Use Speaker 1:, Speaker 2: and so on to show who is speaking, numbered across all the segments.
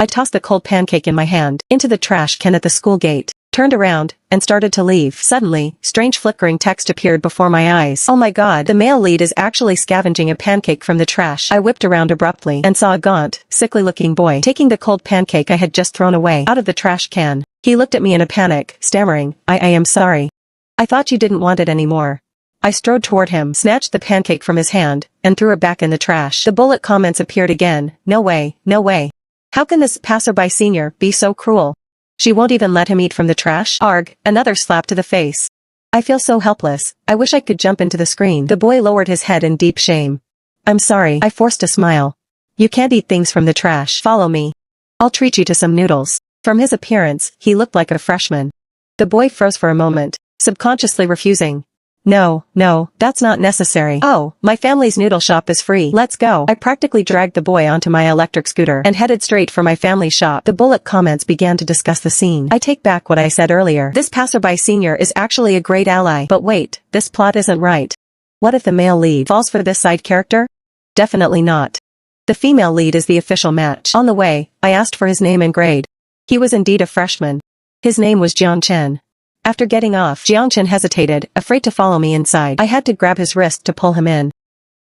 Speaker 1: I tossed the cold pancake in my hand into the trash can at the school gate, turned around, and started to leave. Suddenly, strange flickering text appeared before my eyes. Oh my god, the male lead is actually scavenging a pancake from the trash. I whipped around abruptly and saw a gaunt, sickly-looking boy taking the cold pancake I had just thrown away out of the trash can. He looked at me in a panic, stammering, I am sorry. I thought you didn't want it anymore. I strode toward him, snatched the pancake from his hand, and threw it back in the trash. The bullet comments appeared again. No way, no way. How can this passerby senior be so cruel? She won't even let him eat from the trash? Arg, another slap to the face. I feel so helpless, I wish I could jump into the screen. The boy lowered his head in deep shame. I'm sorry, I forced a smile. You can't eat things from the trash. Follow me. I'll treat you to some noodles. From his appearance, he looked like a freshman. The boy froze for a moment, subconsciously refusing. No, that's not necessary. Oh, my family's noodle shop is free. Let's go. I practically dragged the boy onto my electric scooter and headed straight for my family shop. The bullet comments began to discuss the scene. I take back what I said earlier. This passerby senior is actually a great ally. But wait, this plot isn't right. What if the male lead falls for this side character? Definitely not. The female lead is the official match. On the way, I asked for his name and grade. He was indeed a freshman. His name was Jiang Chen. After getting off, Jiang Chen hesitated, afraid to follow me inside. I had to grab his wrist to pull him in.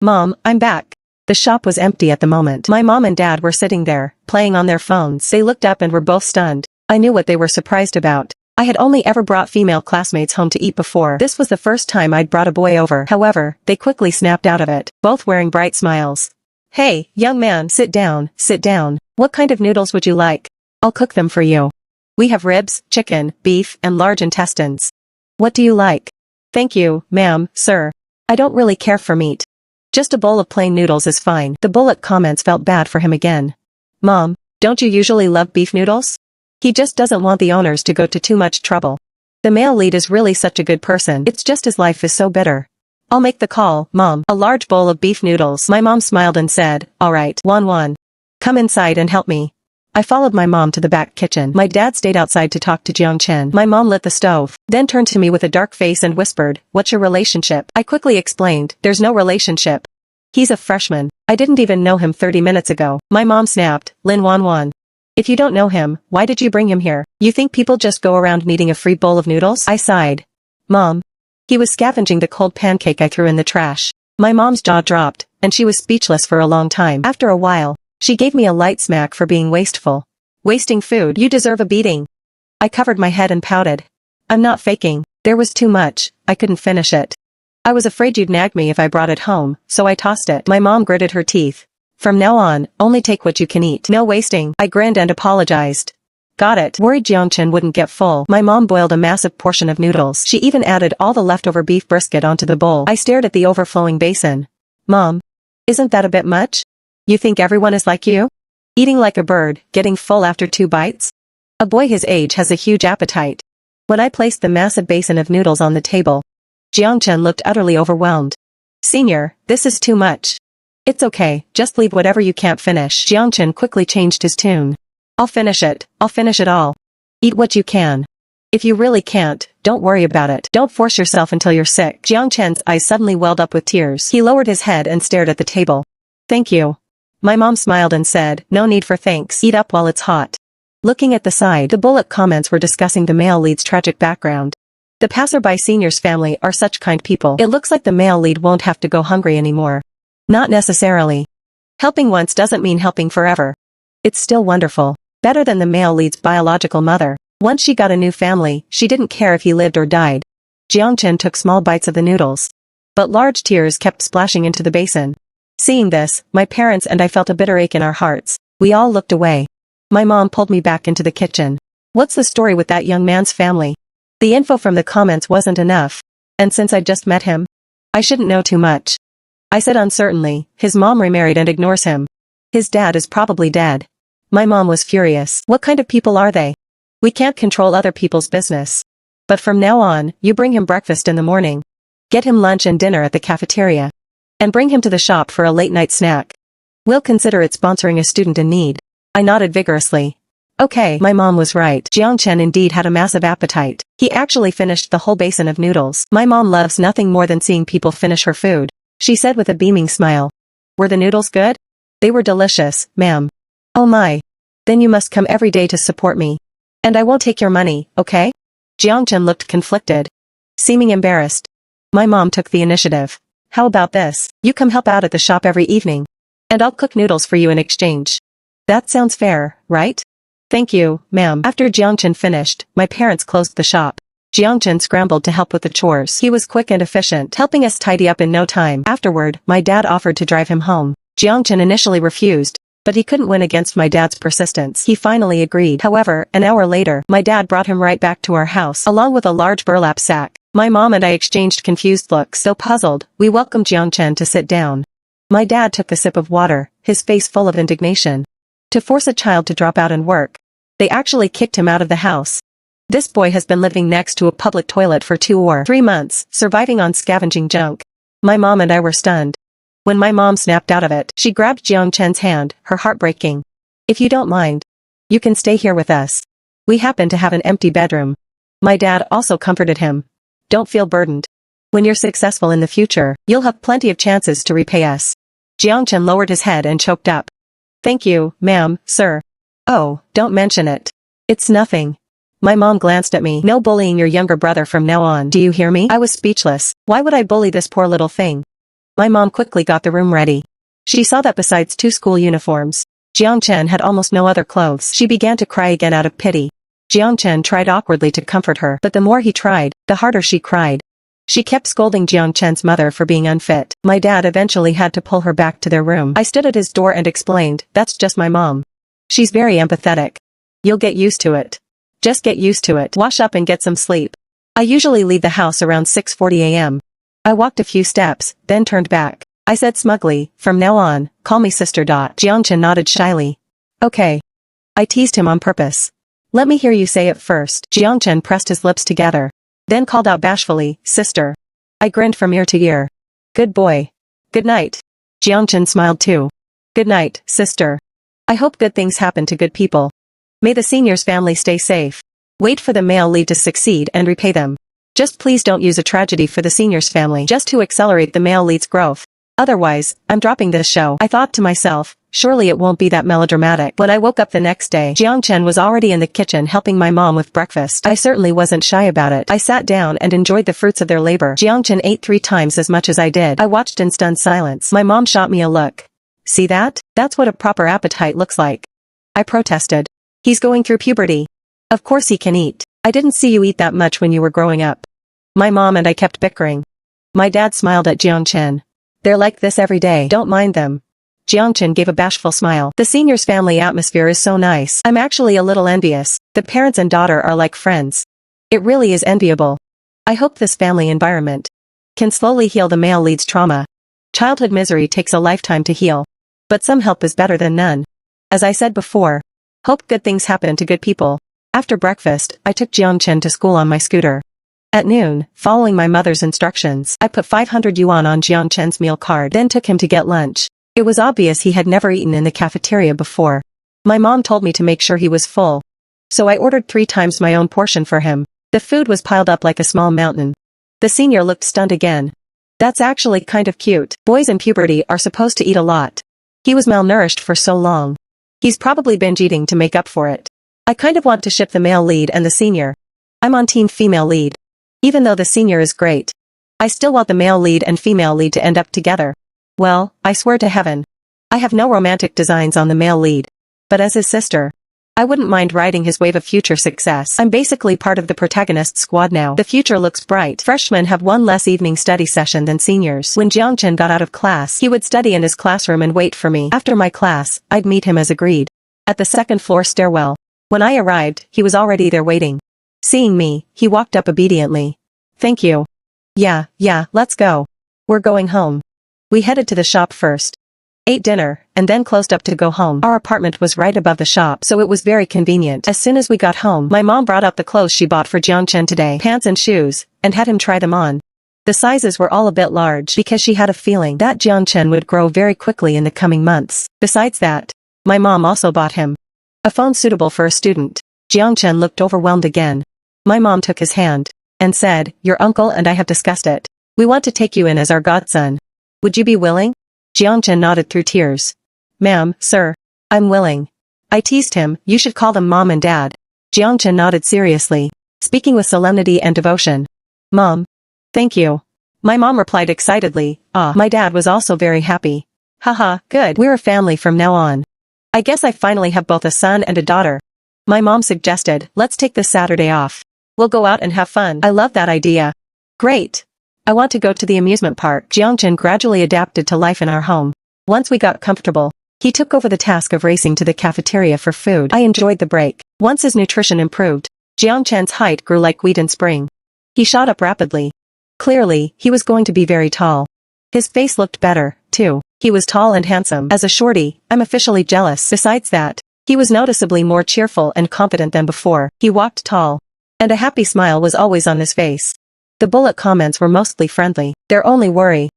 Speaker 1: Mom, I'm back. The shop was empty at the moment. My mom and dad were sitting there, playing on their phones. They looked up and were both stunned. I knew what they were surprised about. I had only ever brought female classmates home to eat before. This was the first time I'd brought a boy over. However, they quickly snapped out of it, both wearing bright smiles. Hey, young man, sit down, sit down. What kind of noodles would you like? I'll cook them for you. We have ribs, chicken, beef, and large intestines. What do you like? Thank you, ma'am, sir. I don't really care for meat. Just a bowl of plain noodles is fine. The bullet comments felt bad for him again. Mom, don't you usually love beef noodles? He just doesn't want the owners to go to too much trouble. The male lead is really such a good person. It's just his life is so bitter. I'll make the call, Mom. A large bowl of beef noodles. My mom smiled and said, all right, Wan. Come inside and help me. I followed my mom to the back kitchen. My dad stayed outside to talk to Jiang Chen. My mom lit the stove, then turned to me with a dark face and whispered, what's your relationship? I quickly explained, there's no relationship. He's a freshman. I didn't even know him 30 minutes ago. My mom snapped, Lin Wan. If you don't know him, why did you bring him here? You think people just go around needing a free bowl of noodles? I sighed. Mom. He was scavenging the cold pancake I threw in the trash. My mom's jaw dropped, and she was speechless for a long time. After a while, she gave me a light smack for being wasteful. Wasting food, you deserve a beating. I covered my head and pouted. I'm not faking. There was too much, I couldn't finish it. I was afraid you'd nag me if I brought it home, so I tossed it. My mom gritted her teeth. From now on, only take what you can eat. No wasting. I grinned and apologized. Got it. Worried Jiang Chen wouldn't get full. My mom boiled a massive portion of noodles. She even added all the leftover beef brisket onto the bowl. I stared at the overflowing basin. Mom. Isn't that a bit much? You think everyone is like you? Eating like a bird, getting full after 2 bites? A boy his age has a huge appetite. When I placed the massive basin of noodles on the table, Jiang Chen looked utterly overwhelmed. Senior, this is too much. It's okay, just leave whatever you can't finish. Jiang Chen quickly changed his tune. I'll finish it all. Eat what you can. If you really can't, don't worry about it. Don't force yourself until you're sick. Jiang Chen's eyes suddenly welled up with tears. He lowered his head and stared at the table. Thank you. My mom smiled and said, no need for thanks. Eat up while it's hot. Looking at the side, the bullet comments were discussing the male lead's tragic background. The passerby senior's family are such kind people. It looks like the male lead won't have to go hungry anymore. Not necessarily. Helping once doesn't mean helping forever. It's still wonderful. Better than the male lead's biological mother. Once she got a new family, she didn't care if he lived or died. Jiang Chen took small bites of the noodles. But large tears kept splashing into the basin. Seeing this, my parents and I felt a bitter ache in our hearts. We all looked away. My mom pulled me back into the kitchen. What's the story with that young man's family? The info from the comments wasn't enough. And since I just met him, I shouldn't know too much. I said uncertainly, his mom remarried and ignores him. His dad is probably dead. My mom was furious. What kind of people are they? We can't control other people's business. But from now on, you bring him breakfast in the morning. Get him lunch and dinner at the cafeteria. And bring him to the shop for a late-night snack. We'll consider it sponsoring a student in need. I nodded vigorously. Okay, my mom was right. Jiang Chen indeed had a massive appetite. He actually finished the whole basin of noodles. My mom loves nothing more than seeing people finish her food. She said with a beaming smile. Were the noodles good? They were delicious, ma'am. Oh my. Then you must come every day to support me. And I won't take your money, okay? Jiangchen looked conflicted. Seeming embarrassed. My mom took the initiative. How about this? You come help out at the shop every evening. And I'll cook noodles for you in exchange. That sounds fair, right? Thank you, ma'am. After Jiangchen finished, my parents closed the shop. Jiangchen scrambled to help with the chores. He was quick and efficient, helping us tidy up in no time. Afterward, my dad offered to drive him home. Jiangchen initially refused, but he couldn't win against my dad's persistence. He finally agreed. However, an hour later, my dad brought him right back to our house, along with a large burlap sack. My mom and I exchanged confused looks. So puzzled, we welcomed Jiangchen to sit down. My dad took a sip of water, his face full of indignation. To force a child to drop out and work. They actually kicked him out of the house. This boy has been living next to a public toilet for 2 or 3 months, surviving on scavenging junk. My mom and I were stunned. When my mom snapped out of it, she grabbed Jiangchen's hand, her heart breaking. If you don't mind, you can stay here with us. We happen to have an empty bedroom. My dad also comforted him. Don't feel burdened. When you're successful in the future, you'll have plenty of chances to repay us. Jiangchen lowered his head and choked up. Thank you, ma'am, sir. Oh, don't mention it. It's nothing. My mom glanced at me. No bullying your younger brother from now on. Do you hear me? I was speechless. Why would I bully this poor little thing? My mom quickly got the room ready. She saw that besides 2 school uniforms, Jiangchen had almost no other clothes. She began to cry again out of pity. Jiangchen tried awkwardly to comfort her, but the more he tried, the harder she cried. She kept scolding Jiangchen's mother for being unfit. My dad eventually had to pull her back to their room. I stood at his door and explained, that's just my mom. She's very empathetic. You'll get used to it. Just get used to it. Wash up and get some sleep. I usually leave the house around 6:40 a.m. I walked a few steps, then turned back. I said smugly, from now on, call me sister. Jiangchen nodded shyly. Okay. I teased him on purpose. Let me hear you say it first. Jiangchen pressed his lips together. Then called out bashfully, sister. I grinned from ear to ear. Good boy. Good night. Jiangchen smiled too. Good night, sister. I hope good things happen to good people. May the senior's family stay safe. Wait for the male lead to succeed and repay them. Just please don't use a tragedy for the senior's family just to accelerate the male lead's growth. Otherwise, I'm dropping this show. I thought to myself, surely it won't be that melodramatic. When I woke up the next day, Jiangchen was already in the kitchen helping my mom with breakfast. I certainly wasn't shy about it. I sat down and enjoyed the fruits of their labor. Jiangchen ate 3 times as much as I did. I watched in stunned silence. My mom shot me a look. See that? That's what a proper appetite looks like. I protested. He's going through puberty. Of course he can eat. I didn't see you eat that much when you were growing up. My mom and I kept bickering. My dad smiled at Jiangchen. They're like this every day. Don't mind them. Jiangchen gave a bashful smile. The senior's family atmosphere is so nice. I'm actually a little envious. The parents and daughter are like friends. It really is enviable. I hope this family environment can slowly heal the male lead's trauma. Childhood misery takes a lifetime to heal. But some help is better than none. As I said before, hope good things happen to good people. After breakfast, I took Jiangchen to school on my scooter. At noon, following my mother's instructions, I put 500 yuan on Jiangchen's meal card, then took him to get lunch. It was obvious he had never eaten in the cafeteria before. My mom told me to make sure he was full. So I ordered 3 times my own portion for him. The food was piled up like a small mountain. The senior looked stunned again. That's actually kind of cute. Boys in puberty are supposed to eat a lot. He was malnourished for so long. He's probably binge eating to make up for it. I kind of want to ship the male lead and the senior. I'm on team female lead. Even though the senior is great, I still want the male lead and female lead to end up together. Well, I swear to heaven, I have no romantic designs on the male lead. But as his sister, I wouldn't mind riding his wave of future success. I'm basically part of the protagonist squad now. The future looks bright. Freshmen have 1 less evening study session than seniors. When Jiangchen got out of class, he would study in his classroom and wait for me. After my class, I'd meet him as agreed. At the 2nd floor stairwell. When I arrived, he was already there waiting. Seeing me, he walked up obediently. Thank you. Yeah, let's go. We're going home. We headed to the shop first. Ate dinner, and then closed up to go home. Our apartment was right above the shop, so it was very convenient. As soon as we got home, my mom brought out the clothes she bought for Jiangchen today, pants and shoes, and had him try them on. The sizes were all a bit large because she had a feeling that Jiangchen would grow very quickly in the coming months. Besides that, my mom also bought him a phone suitable for a student. Jiangchen looked overwhelmed again. My mom took his hand and said, your uncle and I have discussed it. We want to take you in as our godson. Would you be willing? Jiangchen nodded through tears. Ma'am, sir, I'm willing. I teased him, you should call them mom and dad. Jiangchen nodded seriously, speaking with solemnity and devotion. Mom. Thank you. My mom replied excitedly, my dad was also very happy. Haha, good, we're a family from now on. I guess I finally have both a son and a daughter. My mom suggested, let's take this Saturday off. We'll go out and have fun. I love that idea. Great. I want to go to the amusement park. Jiangchen gradually adapted to life in our home. Once we got comfortable, he took over the task of racing to the cafeteria for food. I enjoyed the break. Once his nutrition improved, Jiangchen's height grew like wheat in spring. He shot up rapidly. Clearly, he was going to be very tall. His face looked better, too. He was tall and handsome. As a shorty, I'm officially jealous. Besides that, he was noticeably more cheerful and confident than before. He walked tall, and a happy smile was always on his face. The bullet comments were mostly friendly. Their only worry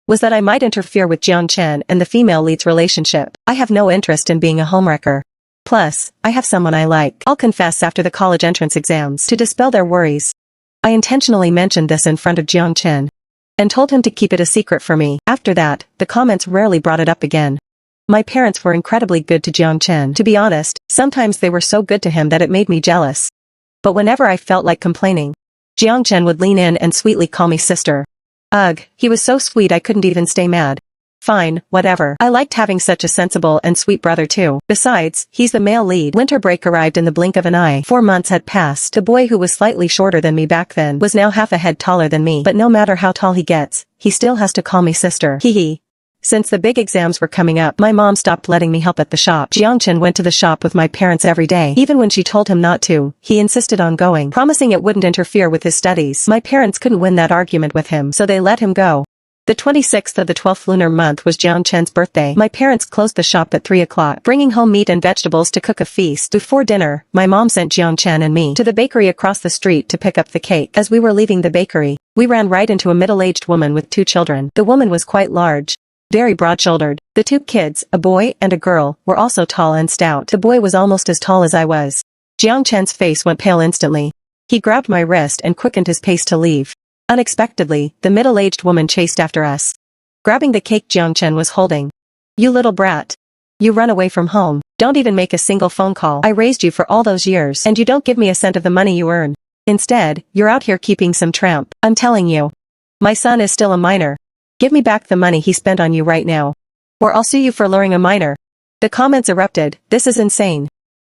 Speaker 1: was that I might interfere with Jiangchen and the female lead's relationship. I have no interest in being a homewrecker. Plus, I have someone I like. I'll confess after the college entrance exams. To dispel their worries, I intentionally mentioned this in front of Jiangchen and told him to keep it a secret for me. After that, the comments rarely brought it up again. My parents were incredibly good to Jiangchen. To be honest, sometimes they were so good to him that it made me jealous. But whenever I felt like complaining, Jiangchen would lean in and sweetly call me sister. Ugh, he was so sweet I couldn't even stay mad. Fine, whatever. I liked having such a sensible and sweet brother too. Besides, he's the male lead. Winter break arrived in the blink of an eye. 4 months had passed. The boy who was slightly shorter than me back then was now half a head taller than me. But no matter how tall he gets, he still has to call me sister. Hee. Since the big exams were coming up, my mom stopped letting me help at the shop. Jiangchen went to the shop with my parents every day. Even when she told him not to, he insisted on going, promising it wouldn't interfere with his studies. My parents couldn't win that argument with him, so they let him go. The 26th of the 12th lunar month was Jiangchen's birthday. My parents closed the shop at 3 o'clock, bringing home meat and vegetables to cook a feast. Before dinner, my mom sent Jiangchen and me to the bakery across the street to pick up the cake. As we were leaving the bakery, we ran right into a middle-aged woman with 2 children. The woman was quite large, very broad-shouldered. The 2 kids, a boy and a girl, were also tall and stout. The boy was almost as tall as I was. Jiangchen's face went pale instantly. He grabbed my wrist and quickened his pace to leave. Unexpectedly, the middle-aged woman chased after us, grabbing the cake Jiangchen was holding. You little brat. You run away from home. Don't even make a single phone call. I raised you for all those years and you don't give me a cent of the money you earn. Instead, you're out here keeping some tramp. I'm telling you. My son is still a minor. Give me back the money he spent on you right now, or I'll sue you for luring a minor. The comments erupted. This is insane.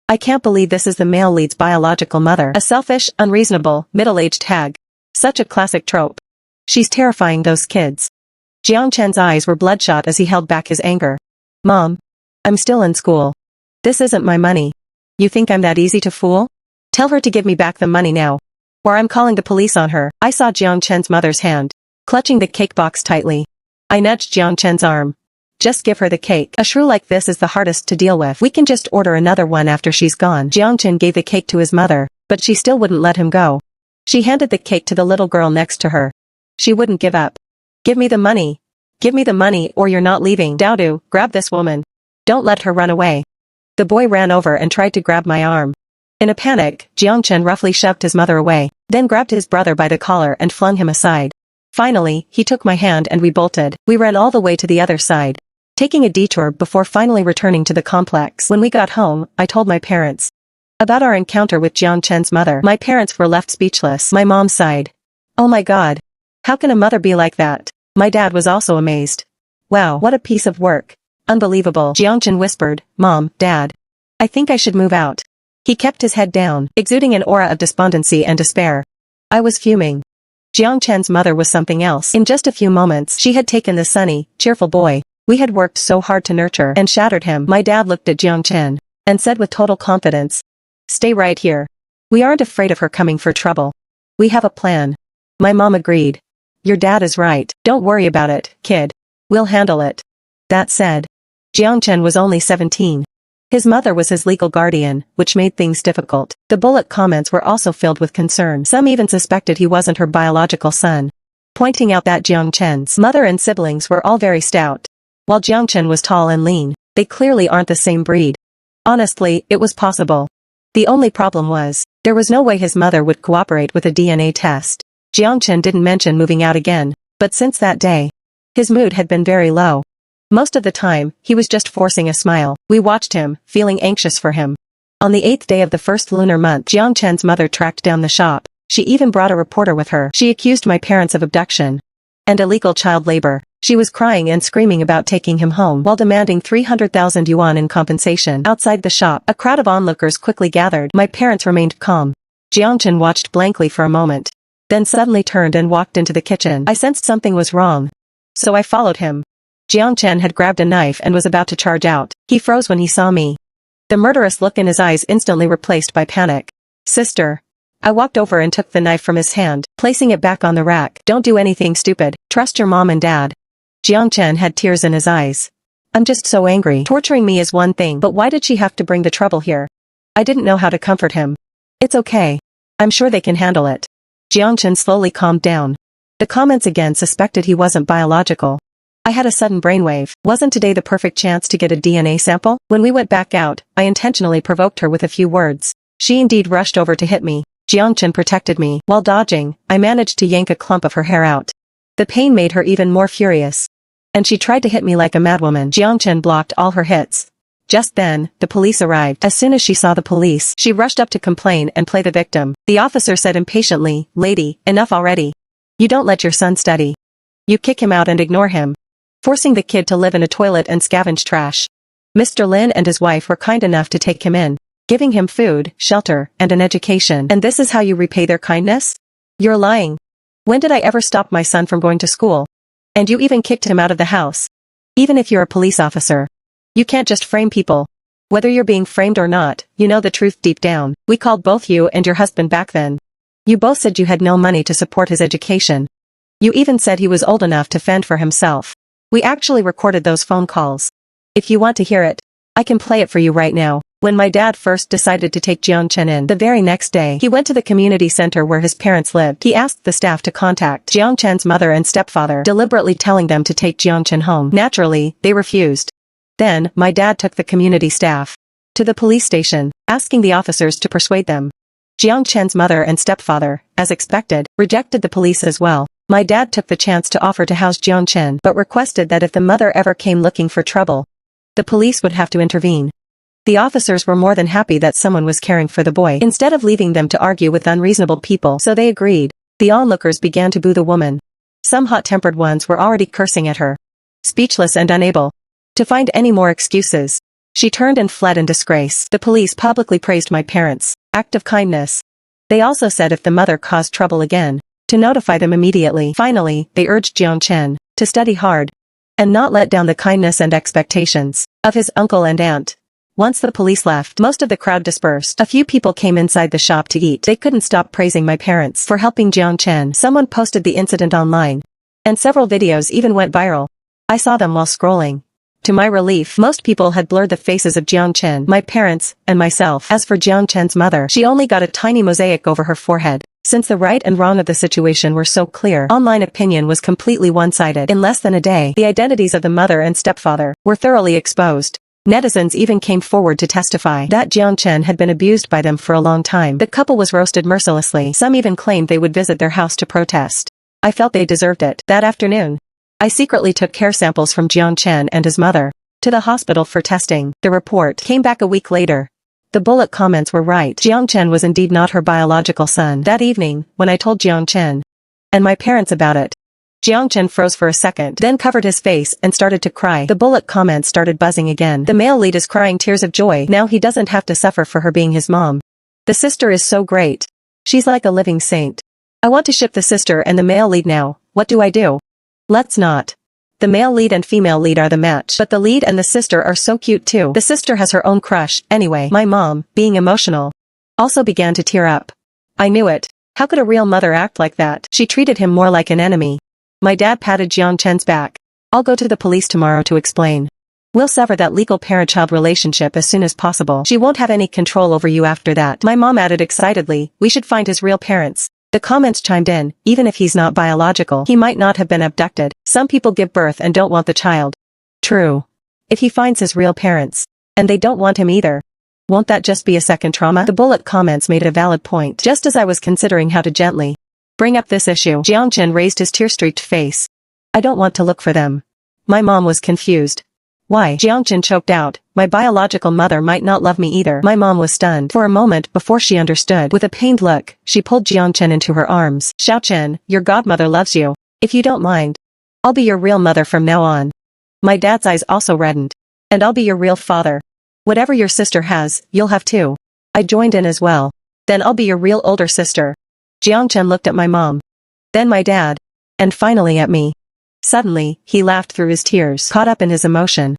Speaker 1: I can't believe this is the male lead's biological mother. A selfish, unreasonable, middle-aged hag. Such a classic trope. She's terrifying those kids. Jiangchen's eyes were bloodshot as he held back his anger. Mom. I'm still in school. This isn't my money. You think I'm that easy to fool? Tell her to give me back the money now, or I'm calling the police on her. I saw Jiangchen's mother's hand, clutching the cake box tightly. I nudged Jiangchen's arm. Just give her the cake. A shrew like this is the hardest to deal with. We can just order another one after she's gone. Jiangchen gave the cake to his mother, but she still wouldn't let him go. She handed the cake to the little girl next to her. She wouldn't give up. Give me the money. Give me the money or you're not leaving. Daodu, grab this woman. Don't let her run away. The boy ran over and tried to grab my arm. In a panic, Jiangchen roughly shoved his mother away, then grabbed his brother by the collar and flung him aside. Finally, he took my hand and we bolted. We ran all the way to the other side, taking a detour before finally returning to the complex. When we got home, I told my parents about our encounter with Jiangchen's mother. My parents were left speechless. My mom sighed. Oh my god. How can a mother be like that? My dad was also amazed. Wow, what a piece of work. Unbelievable. Jiangchen whispered, Mom, Dad. I think I should move out. He kept his head down, exuding an aura of despondency and despair. I was fuming. Jiangchen's mother was something else. In just a few moments, she had taken the sunny, cheerful boy we had worked so hard to nurture and shattered him. My dad looked at Jiangchen and said with total confidence, Stay right here. We aren't afraid of her coming for trouble. We have a plan. My mom agreed. Your dad is right. Don't worry about it, kid. We'll handle it. That said, Jiangchen was only 17. His mother was his legal guardian, which made things difficult. The bullet comments were also filled with concern. Some even suspected he wasn't her biological son, pointing out that Jiangchen's mother and siblings were all very stout. While Jiangchen was tall and lean, they clearly aren't the same breed. Honestly, it was possible. The only problem was, there was no way his mother would cooperate with a DNA test. Jiangchen didn't mention moving out again, but since that day, his mood had been very low. Most of the time, he was just forcing a smile. We watched him, feeling anxious for him. On the 8th day of the first lunar month, Jiang Chen's mother tracked down the shop. She even brought a reporter with her. She accused my parents of abduction and illegal child labor. She was crying and screaming about taking him home while demanding 300,000 yuan in compensation. Outside the shop, a crowd of onlookers quickly gathered. My parents remained calm. Jiang Chen watched blankly for a moment, then suddenly turned and walked into the kitchen. I sensed something was wrong, so I followed him. Jiang Chen had grabbed a knife and was about to charge out. He froze when he saw me. The murderous look in his eyes instantly replaced by panic. Sister. I walked over and took the knife from his hand, placing it back on the rack. Don't do anything stupid. Trust your mom and dad. Jiang Chen had tears in his eyes. I'm just so angry. Torturing me is one thing, but why did she have to bring the trouble here? I didn't know how to comfort him. It's okay. I'm sure they can handle it. Jiang Chen slowly calmed down. The comments again suspected he wasn't biological. I had a sudden brainwave. Wasn't today the perfect chance to get a DNA sample? When we went back out, I intentionally provoked her with a few words. She indeed rushed over to hit me. Jiang Chen protected me. While dodging, I managed to yank a clump of her hair out. The pain made her even more furious, and she tried to hit me like a madwoman. Jiang Chen blocked all her hits. Just then, the police arrived. As soon as she saw the police, she rushed up to complain and play the victim. The officer said impatiently, "Lady, enough already. You don't let your son study. You kick him out and ignore him, forcing the kid to live in a toilet and scavenge trash." Mr. Lin and his wife were kind enough to take him in, giving him food, shelter, and an education. And this is how you repay their kindness? You're lying. When did I ever stop my son from going to school? And you even kicked him out of the house. Even if you're a police officer, you can't just frame people. Whether you're being framed or not, you know the truth deep down. We called both you and your husband back then. You both said you had no money to support his education. You even said he was old enough to fend for himself. We actually recorded those phone calls. If you want to hear it, I can play it for you right now. When my dad first decided to take Jiang Chen in, the very next day, he went to the community center where his parents lived. He asked the staff to contact Jiang Chen's mother and stepfather, deliberately telling them to take Jiang Chen home. Naturally, they refused. Then, my dad took the community staff to the police station, asking the officers to persuade them. Jiang Chen's mother and stepfather, as expected, rejected the police as well. My dad took the chance to offer to house Jiang Chen, but requested that if the mother ever came looking for trouble, the police would have to intervene. The officers were more than happy that someone was caring for the boy, instead of leaving them to argue with unreasonable people, so they agreed. The onlookers began to boo the woman. Some hot-tempered ones were already cursing at her. Speechless and unable to find any more excuses, she turned and fled in disgrace. The police publicly praised my parents' act of kindness. They also said if the mother caused trouble again, to notify them immediately. Finally, they urged Jiang Chen to study hard and not let down the kindness and expectations of his uncle and aunt. Once the police left, most of the crowd dispersed. A few people came inside the shop to eat. They couldn't stop praising my parents for helping Jiang Chen. Someone posted the incident online, and several videos even went viral. I saw them while scrolling. To my relief, most people had blurred the faces of Jiang Chen, my parents, and myself. As for Jiang Chen's mother, she only got a tiny mosaic over her forehead. Since the right and wrong of the situation were so clear, online opinion was completely one-sided. In less than a day, the identities of the mother and stepfather were thoroughly exposed. Netizens even came forward to testify that Jiang Chen had been abused by them for a long time. The couple was roasted mercilessly. Some even claimed they would visit their house to protest. I felt they deserved it. That afternoon, I secretly took hair samples from Jiang Chen and his mother to the hospital for testing. The report came back a week later. The bullet comments were right. Jiang Chen was indeed not her biological son. That evening, when I told Jiang Chen and my parents about it, Jiang Chen froze for a second, then covered his face and started to cry. The bullet comments started buzzing again. The male lead is crying tears of joy. Now he doesn't have to suffer for her being his mom. The sister is so great. She's like a living saint. I want to ship the sister and the male lead now. What do I do? Let's not. The male lead and female lead are the match, but the lead and the sister are so cute too. The sister has her own crush. Anyway, my mom, being emotional, also began to tear up. I knew it. How could a real mother act like that? She treated him more like an enemy. My dad patted Jiang Chen's back. I'll go to the police tomorrow to explain. We'll sever that legal parent-child relationship as soon as possible. She won't have any control over you after that. My mom added excitedly, we should find his real parents. The comments chimed in, even if he's not biological, he might not have been abducted. Some people give birth and don't want the child. True. If he finds his real parents, and they don't want him either, won't that just be a second trauma? The bullet comments made a valid point. Just as I was considering how to gently bring up this issue, Jiang Chen raised his tear-streaked face. I don't want to look for them. My mom was confused. Why? Jiangchen choked out, my biological mother might not love me either. My mom was stunned for a moment before she understood. With a pained look, she pulled Jiangchen into her arms. Xiaochen, your godmother loves you. If you don't mind, I'll be your real mother from now on. My dad's eyes also reddened. And I'll be your real father. Whatever your sister has, you'll have too. I joined in as well. Then I'll be your real older sister. Jiangchen looked at my mom. Then my dad. And finally at me. Suddenly, he laughed through his tears, caught up in his emotion.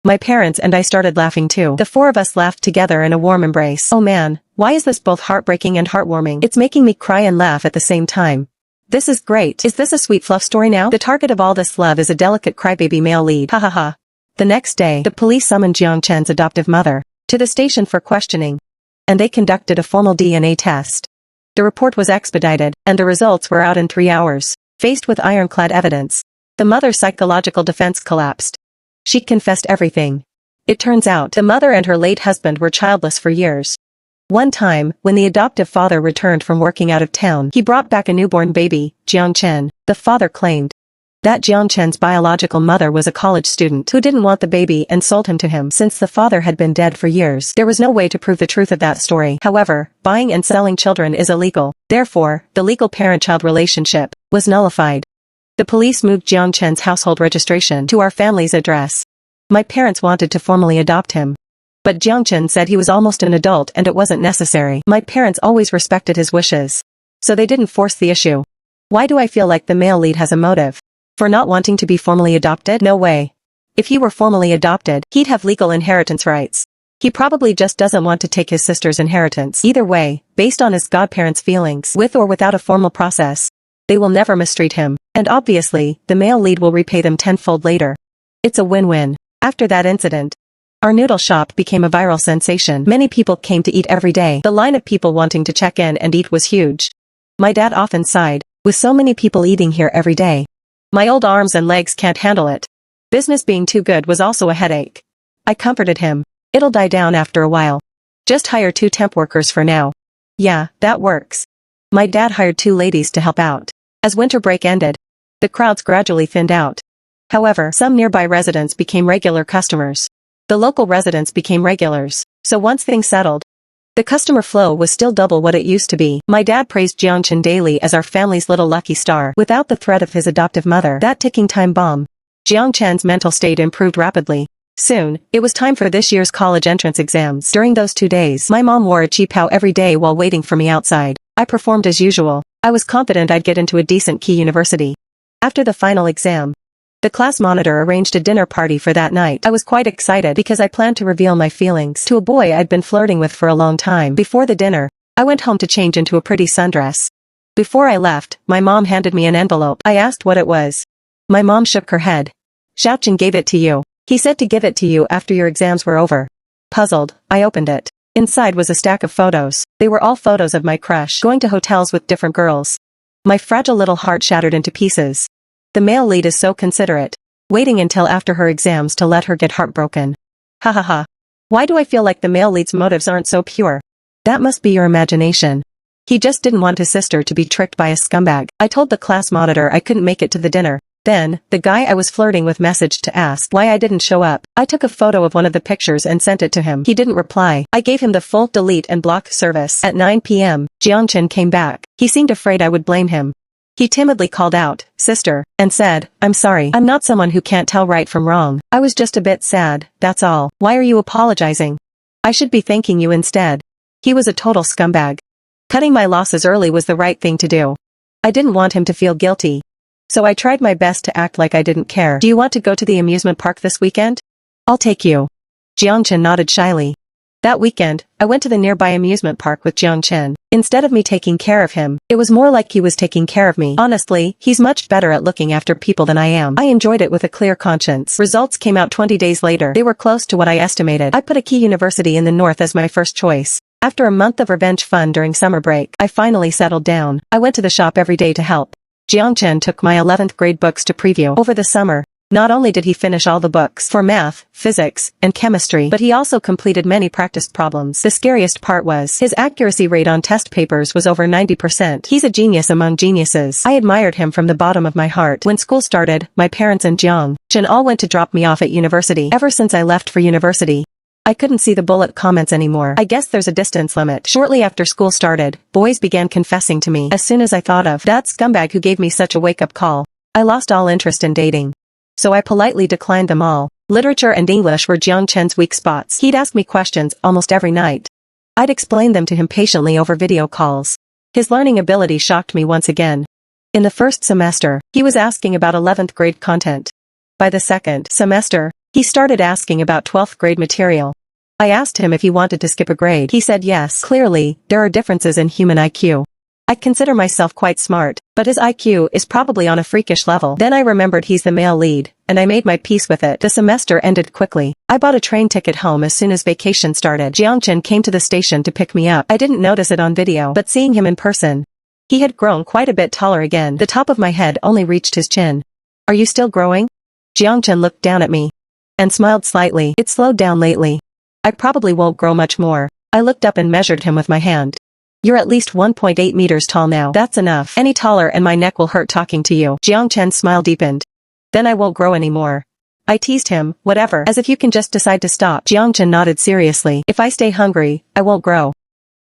Speaker 1: My parents and I started laughing too. The four of us laughed together in a warm embrace. Oh man, why is this both heartbreaking and heartwarming? It's making me cry and laugh at the same time. This is great. Is this a sweet fluff story now? The target of all this love is a delicate crybaby male lead. Ha ha ha. The next day, the police summoned Jiangchen's adoptive mother to the station for questioning. And they conducted a formal DNA test. The report was expedited, and the results were out in 3 hours. Faced with ironclad evidence, the mother's psychological defense collapsed. She confessed everything. It turns out the mother and her late husband were childless for years. One time, when the adoptive father returned from working out of town, he brought back a newborn baby, Jiangchen. The father claimed that Jiangchen's biological mother was a college student who didn't want the baby and sold him to him. Since the father had been dead for years, there was no way to prove the truth of that story. However, buying and selling children is illegal. Therefore, the legal parent-child relationship was nullified. The police moved Jiangchen's household registration to our family's address. My parents wanted to formally adopt him. But Jiangchen said he was almost an adult and it wasn't necessary. My parents always respected his wishes. So they didn't force the issue. Why do I feel like the male lead has a motive? For not wanting to be formally adopted? No way. If he were formally adopted, he'd have legal inheritance rights. He probably just doesn't want to take his sister's inheritance. Either way, based on his godparents' feelings, with or without a formal process, they will never mistreat him, and obviously, the male lead will repay them tenfold later. It's a win-win. After that incident, our noodle shop became a viral sensation. Many people came to eat every day. The line of people wanting to check in and eat was huge. My dad often sighed, with so many people eating here every day. My old arms and legs can't handle it. Business being too good was also a headache. I comforted him. It'll die down after a while. Just hire 2 temp workers for now. Yeah, that works. My dad hired 2 ladies to help out. As winter break ended, the crowds gradually thinned out. However, some nearby residents became regular customers. The local residents became regulars, so once things settled, the customer flow was still double what it used to be. My dad praised Jiangchen daily as our family's little lucky star. Without the threat of his adoptive mother, that ticking time bomb, Jiangchen's mental state improved rapidly. Soon, it was time for this year's college entrance exams. During those 2 days, my mom wore a cheapao every day while waiting for me outside. I performed as usual. I was confident I'd get into a decent key university. After the final exam, the class monitor arranged a dinner party for that night. I was quite excited because I planned to reveal my feelings to a boy I'd been flirting with for a long time. Before the dinner, I went home to change into a pretty sundress. Before I left, my mom handed me an envelope. I asked what it was. My mom shook her head. Xiaochen gave it to you. He said to give it to you after your exams were over. Puzzled, I opened it. Inside was a stack of photos. They were all photos of my crush going to hotels with different girls. My fragile little heart shattered into pieces. The male lead is so considerate, waiting until after her exams to let her get heartbroken. Ha ha ha. Why do I feel like the male lead's motives aren't so pure? That must be your imagination. He just didn't want his sister to be tricked by a scumbag. I told the class monitor I couldn't make it to the dinner. Then, the guy I was flirting with messaged to ask why I didn't show up. I took a photo of one of the pictures and sent it to him. He didn't reply. I gave him the full delete and block service. At 9 p.m., Jiangchen came back. He seemed afraid I would blame him. He timidly called out, "Sister," and said, "I'm sorry. I'm not someone who can't tell right from wrong. I was just a bit sad, that's all. Why are you apologizing? I should be thanking you instead." He was a total scumbag. Cutting my losses early was the right thing to do. I didn't want him to feel guilty. So I tried my best to act like I didn't care. "Do you want to go to the amusement park this weekend? I'll take you." Jiangchen nodded shyly. That weekend, I went to the nearby amusement park with Jiangchen. Instead of me taking care of him, it was more like he was taking care of me. Honestly, he's much better at looking after people than I am. I enjoyed it with a clear conscience. Results came out 20 days later. They were close to what I estimated. I put a key university in the north as my first choice. After a month of revenge fun during summer break, I finally settled down. I went to the shop every day to help. Jiangchen took my 11th grade books to preview. Over the summer, Not only did he finish all the books for math, physics, and chemistry, but he also completed many practice problems. The scariest part was, his accuracy rate on test papers was over 90%. He's a genius among geniuses. I admired him from the bottom of my heart. When school started, my parents and Jiang Chen all went to drop me off at university. Ever since I left for university, I couldn't see the bullet comments anymore. I guess there's a distance limit. Shortly after school started, boys began confessing to me. As soon as I thought of that scumbag who gave me such a wake-up call, I lost all interest in dating. So I politely declined them all. Literature and English were Jiang Chen's weak spots. He'd ask me questions almost every night. I'd explain them to him patiently over video calls. His learning ability shocked me once again. In the first semester, he was asking about 11th grade content. By the second semester, he started asking about 12th grade material. I asked him if he wanted to skip a grade. He said yes. Clearly, there are differences in human IQ. I consider myself quite smart, but his IQ is probably on a freakish level. Then I remembered he's the male lead, and I made my peace with it. The semester ended quickly. I bought a train ticket home as soon as vacation started. Jiang Chen came to the station to pick me up. I didn't notice it on video, but seeing him in person, he had grown quite a bit taller again. The top of my head only reached his chin. Are you still growing? Jiang Chen looked down at me and smiled slightly. It slowed down lately. I probably won't grow much more. I looked up and measured him with my hand. You're at least 1.8 meters tall now. That's enough. Any taller and my neck will hurt talking to you. Jiang Chen's smile deepened. Then I won't grow anymore. I teased him, whatever, as if you can just decide to stop. Jiang Chen nodded seriously. If I stay hungry, I won't grow.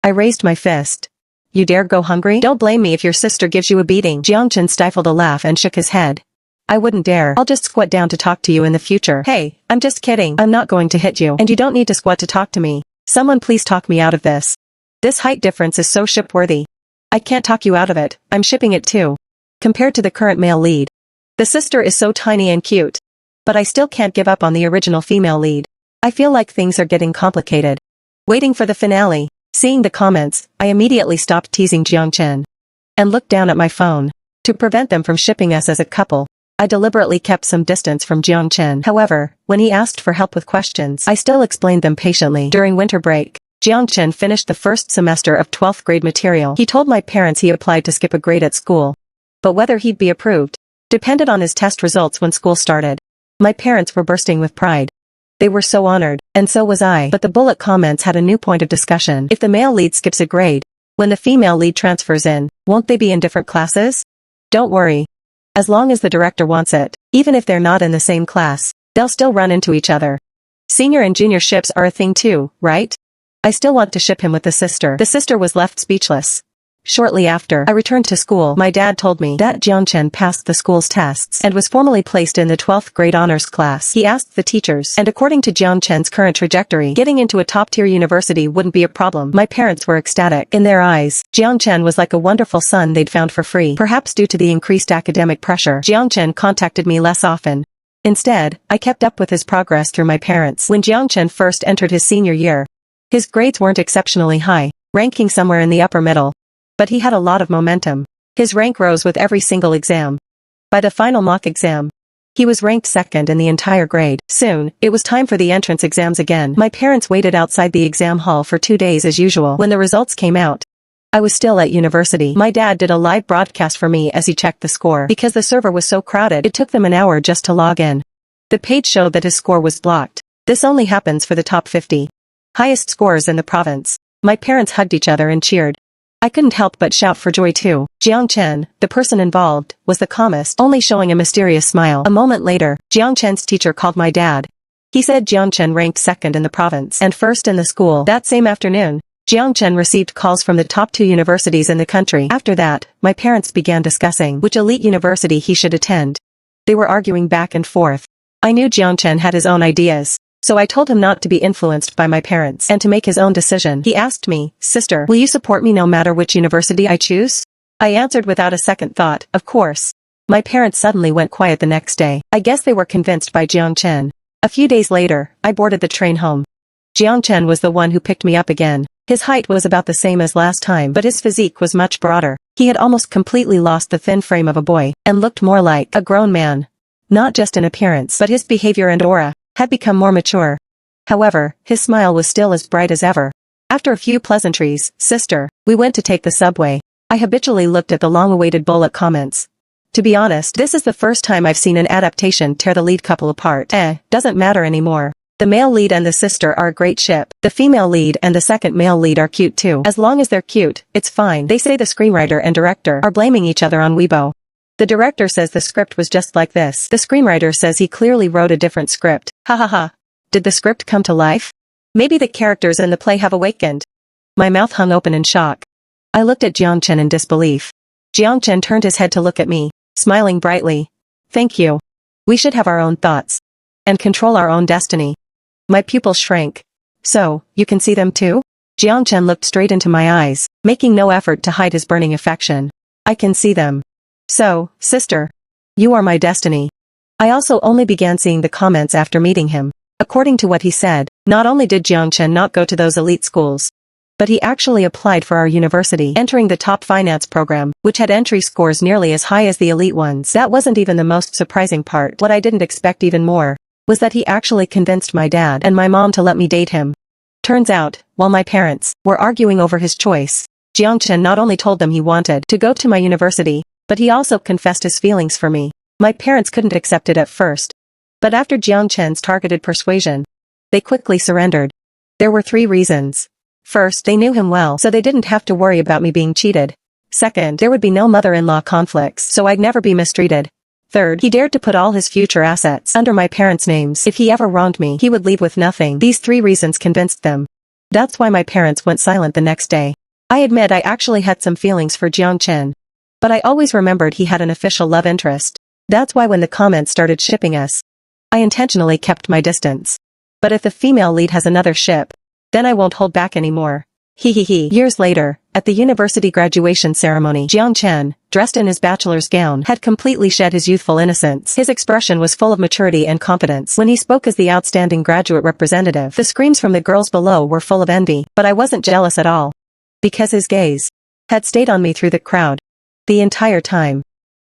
Speaker 1: I raised my fist. You dare go hungry? Don't blame me if your sister gives you a beating. Jiang Chen stifled a laugh and shook his head. I wouldn't dare. I'll just squat down to talk to you in the future. Hey, I'm just kidding. I'm not going to hit you. And you don't need to squat to talk to me. Someone please talk me out of this. This height difference is so ship-worthy. I can't talk you out of it. I'm shipping it too. Compared to the current male lead, the sister is so tiny and cute. But I still can't give up on the original female lead. I feel like things are getting complicated. Waiting for the finale, seeing the comments, I immediately stopped teasing Jiang Chen and looked down at my phone. To prevent them from shipping us as a couple, I deliberately kept some distance from Jiang Chen. However, when he asked for help with questions, I still explained them patiently. During winter break, Jiang Chen finished the first semester of 12th grade material. He told my parents he applied to skip a grade at school. But whether he'd be approved depended on his test results when school started. My parents were bursting with pride. They were so honored, and so was I. But the bullet comments had a new point of discussion. If the male lead skips a grade, when the female lead transfers in, won't they be in different classes? Don't worry. As long as the director wants it, even if they're not in the same class, they'll still run into each other. Senior and junior ships are a thing too, right? I still want to ship him with the sister. The sister was left speechless. Shortly after I returned to school, my dad told me that Jiang Chen passed the school's tests and was formally placed in the 12th grade honors class. He asked the teachers, and according to Jiang Chen's current trajectory, getting into a top-tier university wouldn't be a problem. My parents were ecstatic. In their eyes, Jiang Chen was like a wonderful son they'd found for free. Perhaps due to the increased academic pressure, Jiang Chen contacted me less often. Instead, I kept up with his progress through my parents. When Jiang Chen first entered his senior year, his grades weren't exceptionally high, ranking somewhere in the upper middle. But he had a lot of momentum. His rank rose with every single exam. By the final mock exam, he was ranked second in the entire grade. Soon, it was time for the entrance exams again. My parents waited outside the exam hall for 2 days as usual. When the results came out, I was still at university. My dad did a live broadcast for me as he checked the score. Because the server was so crowded, it took them an hour just to log in. The page showed that his score was blocked. This only happens for the top 50. Highest scores in the province. My parents hugged each other and cheered. I couldn't help but shout for joy too. Jiang Chen, the person involved, was the calmest, only showing a mysterious smile. A moment later, Jiang Chen's teacher called my dad. He said Jiang Chen ranked second in the province and first in the school. That same afternoon, Jiang Chen received calls from the top 2 universities in the country. After that, my parents began discussing which elite university he should attend. They were arguing back and forth. I knew Jiang Chen had his own ideas, so I told him not to be influenced by my parents and to make his own decision. He asked me, "Sister, will you support me no matter which university I choose?" I answered without a second thought, "Of course." My parents suddenly went quiet the next day. I guess they were convinced by Jiang Chen. A few days later, I boarded the train home. Jiang Chen was the one who picked me up again. His height was about the same as last time, but his physique was much broader. He had almost completely lost the thin frame of a boy and looked more like a grown man. Not just in appearance, but his behavior and aura had become more mature. However, his smile was still as bright as ever. After a few pleasantries, "Sister," we went to take the subway. I habitually looked at the long-awaited bullet comments. To be honest, this is the first time I've seen an adaptation tear the lead couple apart. Doesn't matter anymore. The male lead and the sister are a great ship. The female lead and the second male lead are cute too. As long as they're cute, it's fine. They say the screenwriter and director are blaming each other on Weibo. The director says the script was just like this. The screenwriter says he clearly wrote a different script. Ha ha ha. Did the script come to life? Maybe the characters in the play have awakened. My mouth hung open in shock. I looked at Jiangchen in disbelief. Jiangchen turned his head to look at me, smiling brightly. Thank you. We should have our own thoughts. And control our own destiny. My pupils shrank. So, you can see them too? Jiangchen looked straight into my eyes, making no effort to hide his burning affection. I can see them. So, sister. You are my destiny. I also only began seeing the comments after meeting him. According to what he said, not only did Jiangchen not go to those elite schools, but he actually applied for our university, entering the top finance program, which had entry scores nearly as high as the elite ones. That wasn't even the most surprising part. What I didn't expect even more was that he actually convinced my dad and my mom to let me date him. Turns out, while my parents were arguing over his choice, Jiangchen not only told them he wanted to go to my university, but he also confessed his feelings for me. My parents couldn't accept it at first. But after Jiangchen's targeted persuasion, they quickly surrendered. There were 3 reasons. First, they knew him well, so they didn't have to worry about me being cheated. Second, there would be no mother-in-law conflicts, so I'd never be mistreated. Third, he dared to put all his future assets under my parents' names. If he ever wronged me, he would leave with nothing. These 3 reasons convinced them. That's why my parents went silent the next day. I admit I actually had some feelings for Jiangchen. But I always remembered he had an official love interest. That's why when the comments started shipping us, I intentionally kept my distance. But if the female lead has another ship, then I won't hold back anymore. Hehehe. Years later, at the university graduation ceremony, Jiangchen, dressed in his bachelor's gown, had completely shed his youthful innocence. His expression was full of maturity and confidence. When he spoke as the outstanding graduate representative, the screams from the girls below were full of envy, but I wasn't jealous at all. Because his gaze had stayed on me through the crowd. The entire time.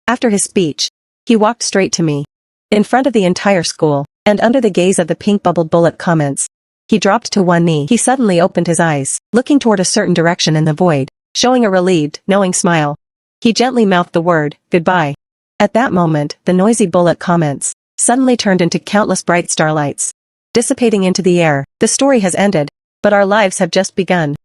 Speaker 1: After his speech, he walked straight to me. In front of the entire school, and under the gaze of the pink-bubbled bullet comments, he dropped to one knee. He suddenly opened his eyes, looking toward a certain direction in the void, showing a relieved, knowing smile. He gently mouthed the word, goodbye. At that moment, the noisy bullet comments suddenly turned into countless bright starlights, dissipating into the air. The story has ended, but our lives have just begun.